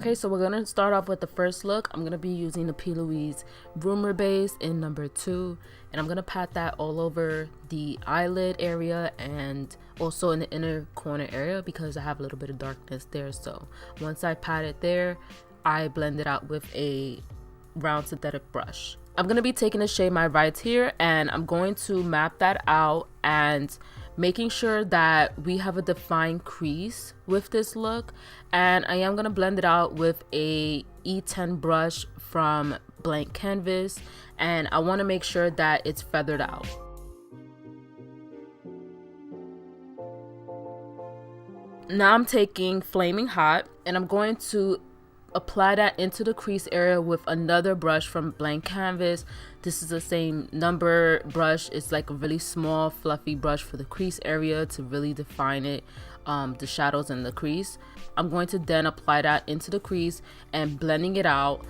Okay, so we're gonna start off with the first look. I'm gonna be using the P. Louise Rumor Base in number 2, and I'm gonna pat that all over the eyelid area and also in the inner corner area because I have a little bit of darkness there. So once I pat it there, I blend it out with a round synthetic brush. I'm gonna be taking the shade My Right here, and I'm going to map that out and making sure that we have a defined crease with this look. And I am gonna blend it out with a E10 brush from Blank Canvas, and I want to make sure that it's feathered out. Now I'm taking Flaming Hot and I'm going to apply that into the crease area with another brush from Blank Canvas. This is the same number brush. It's like a really small fluffy brush for the crease area to really define it, the shadows in the crease. I'm going to then apply that into the crease and blending it out.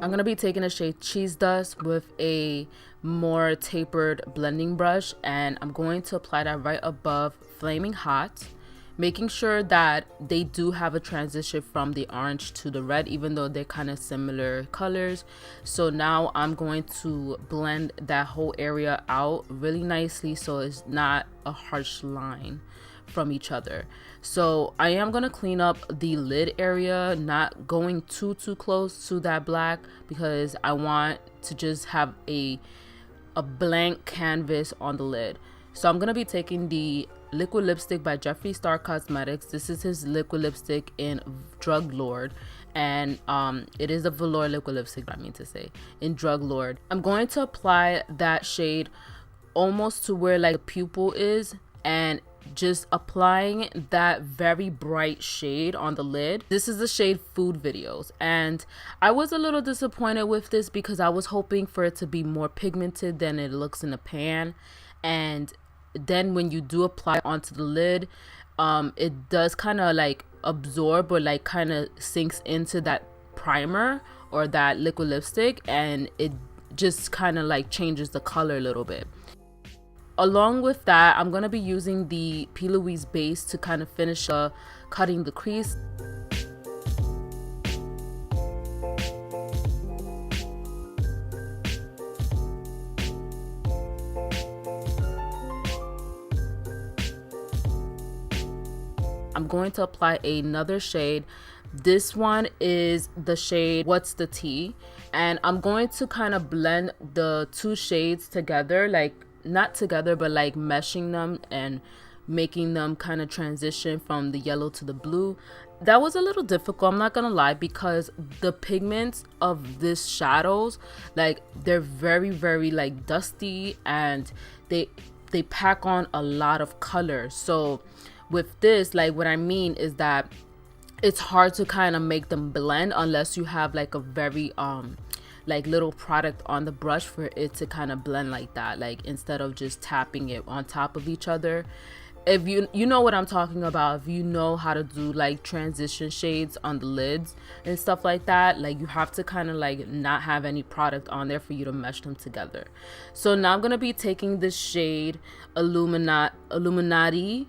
I'm going to be taking the shade Cheese Dust with a more tapered blending brush, and I'm going to apply that right above Flaming Hot, making sure that they do have a transition from the orange to the red, even though they're kind of similar colors. So now I'm going to blend that whole area out really nicely so it's not a harsh line from each other. So I am going to clean up the lid area, not going too close to that black because I want to just have a blank canvas on the lid. So I'm going to be taking the liquid lipstick by Jeffree Cosmetics. This is his liquid lipstick in Drug Lord, and it is a velour liquid lipstick, I mean to say, in Drug Lord. I'm going to apply that shade almost to where like the pupil is, and just applying that very bright shade on the lid. This is the shade Food Videos, and I was a little disappointed with this because I was hoping for it to be more pigmented than it looks in the pan. And then when you do apply onto the lid, it does kind of like absorb or like kind of sinks into that primer or that liquid lipstick, and it just kind of like changes the color a little bit. Along with that, I'm going to be using the P. Louise base to kind of finish cutting the crease. I'm going to apply another shade. This one is the shade What's the Tea, and I'm going to kind of blend the two shades together, like not together but like meshing them and making them kind of transition from the yellow to the blue. That was a little difficult, I'm not gonna lie, because the pigments of this shadows, like they're very like dusty, and they pack on a lot of color. So with this, like what I mean is that it's hard to kind of make them blend unless you have like a very like little product on the brush for it to kind of blend like that, like instead of just tapping it on top of each other. If you know what I'm talking about, if you know how to do like transition shades on the lids and stuff like that, like you have to kind of like not have any product on there for you to mesh them together. So now I'm gonna be taking this shade Illuminati,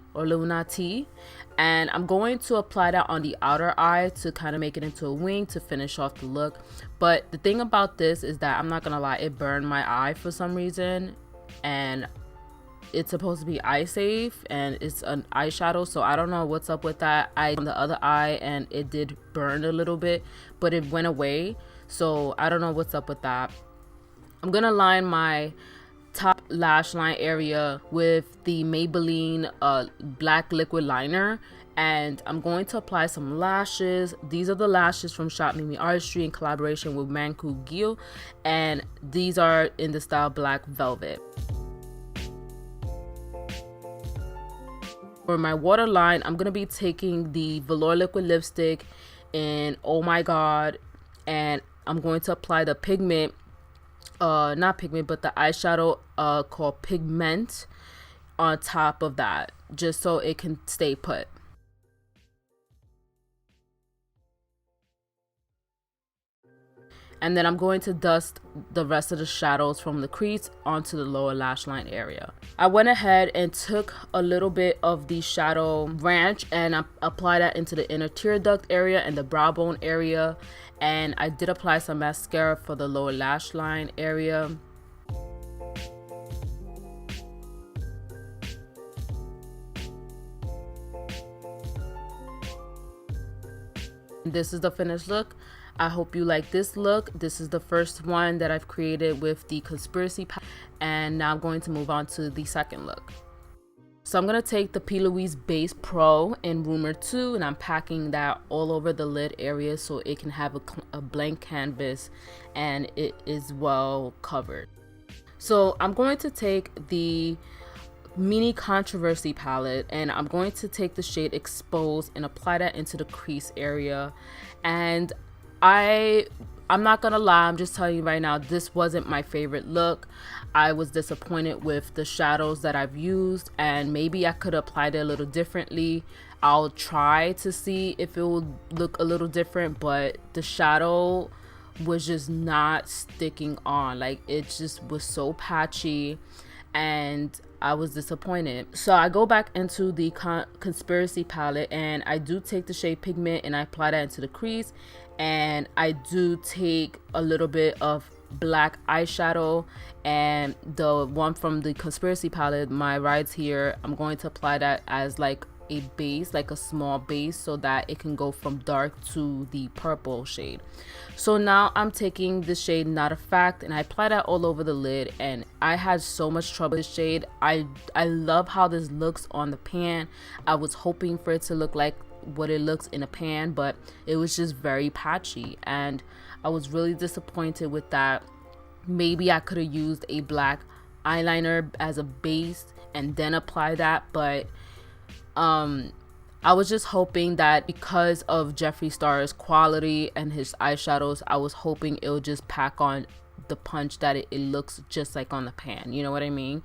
and I'm going to apply that on the outer eye to kind of make it into a wing to finish off the look. But the thing about this is that I'm not gonna lie, it burned my eye for some reason, and it's supposed to be eye safe and it's an eyeshadow, so I don't know what's up with that. I on the other eye and it did burn a little bit, but it went away, so I don't know what's up with that. I'm gonna line my top lash line area with the Maybelline black liquid liner, and I'm going to apply some lashes. These are the lashes from Shopmimiartistry in collaboration with Manku Gil, and these are in the style Black Velvet. For my waterline, I'm going to be taking the velour liquid lipstick in Oh My God, and I'm going to apply the pigment, not pigment, but the eyeshadow called Pigment on top of that, just so it can stay put. And then I'm going to dust the rest of the shadows from the crease onto the lower lash line area. I went ahead and took a little bit of the shadow ranch and I applied that into the inner tear duct area and the brow bone area. And I did apply some mascara for the lower lash line area. This is the finished look. I hope you like this look. This is the first one that I've created with the conspiracy palette, and now I'm going to move on to the second look. So I'm going to take the P. Louise Base Pro in Rumor 2, and I'm packing that all over the lid area so it can have a blank canvas and it is well covered. So I'm going to take the Mini Controversy palette and I'm going to take the shade Exposed and apply that into the crease area. And I'm not gonna lie, I'm just telling you right now, this wasn't my favorite look. I was disappointed with the shadows that I've used, and maybe I could apply it a little differently. I'll try to see if it will look a little different, but the shadow was just not sticking on. Like, it just was so patchy and I was disappointed. So I go back into the Conspiracy palette and I do take the shade Pigment and I apply that into the crease, and I do take a little bit of black eyeshadow, and the one from the Conspiracy palette, My Rides Here, I'm going to apply that as like a base, like a small base, so that it can go from dark to the purple shade. So now I'm taking the shade Not a Fact and I apply that all over the lid, and I had so much trouble with this shade. I love how this looks on the pan. I was hoping for it to look like what it looks in a pan, but it was just very patchy and I was really disappointed with that. Maybe I could have used a black eyeliner as a base and then apply that, but I was just hoping that because of Jeffree Star's quality and his eyeshadows, I was hoping it would just pack on the punch that it looks just like on the pan, you know what I mean?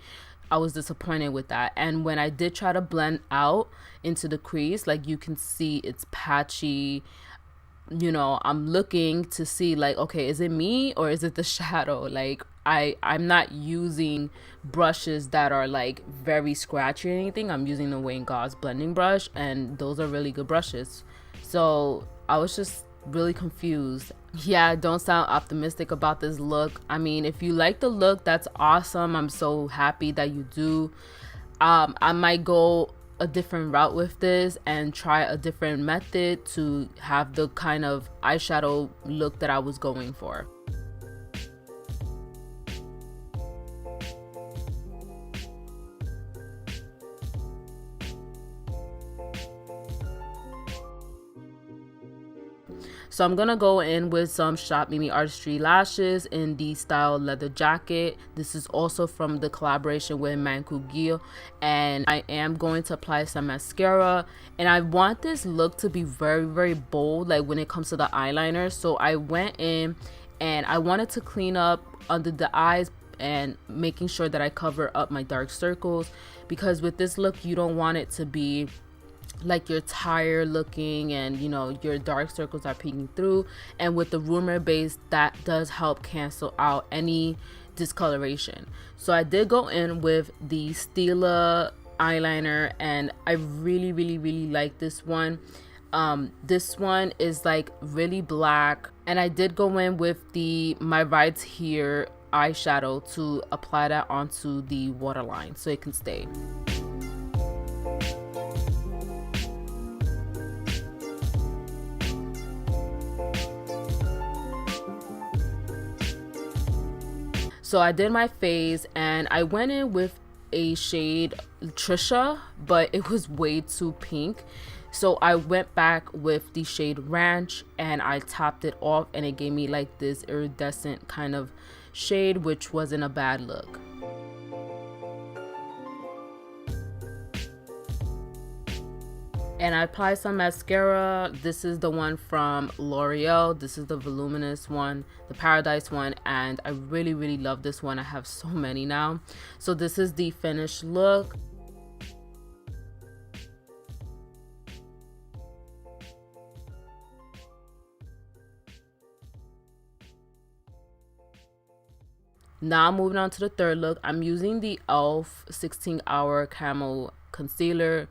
I was disappointed with that. And when I did try to blend out into the crease, like you can see it's patchy. You know, I'm looking to see like, okay, is it me or is it the shadow? Like I'm not using brushes that are like very scratchy or anything. I'm using the Wayne Goss blending brush, and those are really good brushes. So I was just really confused. Yeah, don't sound optimistic about this look. I mean, if you like the look, that's awesome. I'm so happy that you do. I might go a different route with this and try a different method to have the kind of eyeshadow look that I was going for. So I'm gonna go in with some Shopmimiartistry lashes in the style Leather Jacket. This is also from the collaboration with Mancugil, and I am going to apply some mascara. And I want this look to be very, very bold, like when it comes to the eyeliner. So I went in and I wanted to clean up under the eyes and making sure that I cover up my dark circles, because with this look you don't want it to be like you're tired looking and you know your dark circles are peeking through. And with the Rumor Base, that does help cancel out any discoloration. So I did go in with the Stila eyeliner and I really like this one. This one is like really black, and I did go in with the My Rides Here eyeshadow to apply that onto the waterline so it can stay. So I did my face and I went in with a shade Trisha, but it was way too pink. So I went back with the shade Ranch and I topped it off, and it gave me like this iridescent kind of shade, which wasn't a bad look. And I applied some mascara. This is the one from L'Oreal. This is the voluminous one, the Paradise one, and I really love this one. I have so many now. So this is the finished look. Now I'm moving on to the third look. I'm using the e.l.f. 16-hour Camo Concealer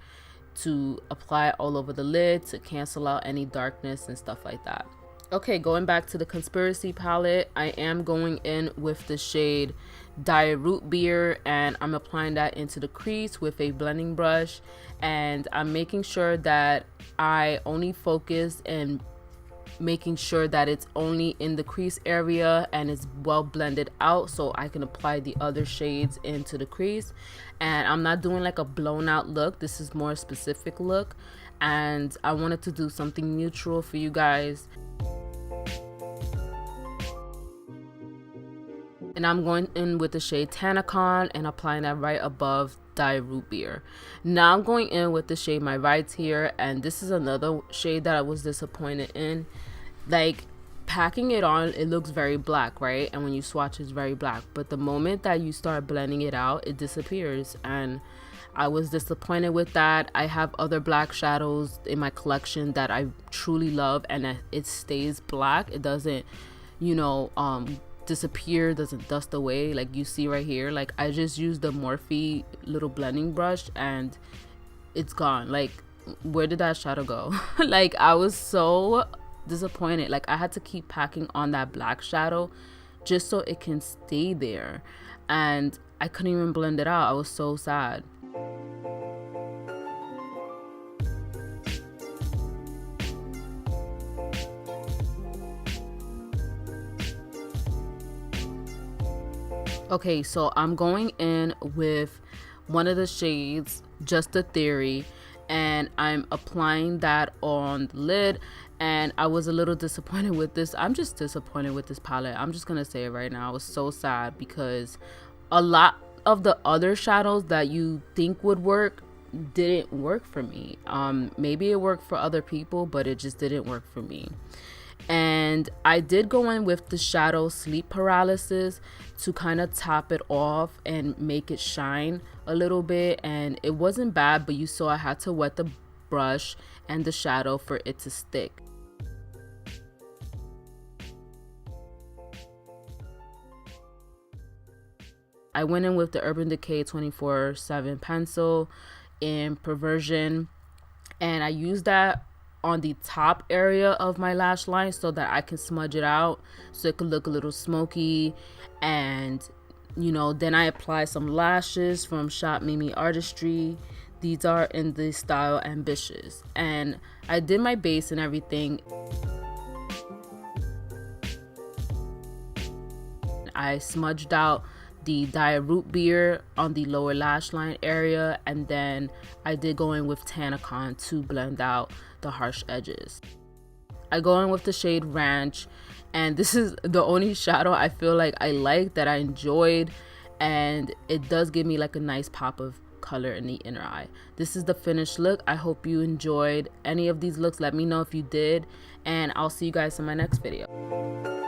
to apply all over the lid to cancel out any darkness and stuff like that. Okay, going back to the Conspiracy palette, I am going in with the shade Dire Root Beer, and I'm applying that into the crease with a blending brush, and I'm making sure that I only focus and making sure that it's only in the crease area and it's well blended out so I can apply the other shades into the crease. And I'm not doing like a blown out look. This is more specific look, and I wanted to do something neutral for you guys. And I'm going in with the shade Tanacon and applying that right above Dire Root Beer. Now I'm going in with the shade My Rights here, and this is another shade that I was disappointed in. Like, packing it on, it looks very black, right? And when you swatch, it's very black, but the moment that you start blending it out, it disappears, and I was disappointed with that. I have other black shadows in my collection that I truly love, and it stays black. It doesn't, you know, disappear, doesn't dust away like you see right here. Like, I just used the Morphe little blending brush and it's gone. Like, where did that shadow go? Like, I was so disappointed. Like, I had to keep packing on that black shadow just so it can stay there, and I couldn't even blend it out. I was so sad. Okay, so I'm going in with one of the shades, Just a Theory, and I'm applying that on the lid. And I was a little disappointed with this. I'm just disappointed with this palette. I'm just gonna say it right now. I was so sad because a lot of the other shadows that you think would work didn't work for me. Maybe it worked for other people, but it just didn't work for me. And I did go in with the shadow Sleep Paralysis to kind of top it off and make it shine a little bit, and it wasn't bad, but you saw I had to wet the brush and the shadow for it to stick. I went in with the Urban Decay 24/7 pencil in Perversion, and I used that on the top area of my lash line so that I can smudge it out so it could look a little smoky. And you know, then I apply some lashes from Shopmimiartistry. These are in the style Ambitious, and I did my base and everything. I smudged out the Dire Root Beer on the lower lash line area, and then I did go in with Tanacon to blend out the harsh edges. I go in with the shade Ranch, and this is the only shadow I feel like I like, that I enjoyed, and it does give me like a nice pop of color in the inner eye. This is the finished look. I hope you enjoyed any of these looks. Let me know if you did, and I'll see you guys in my next video.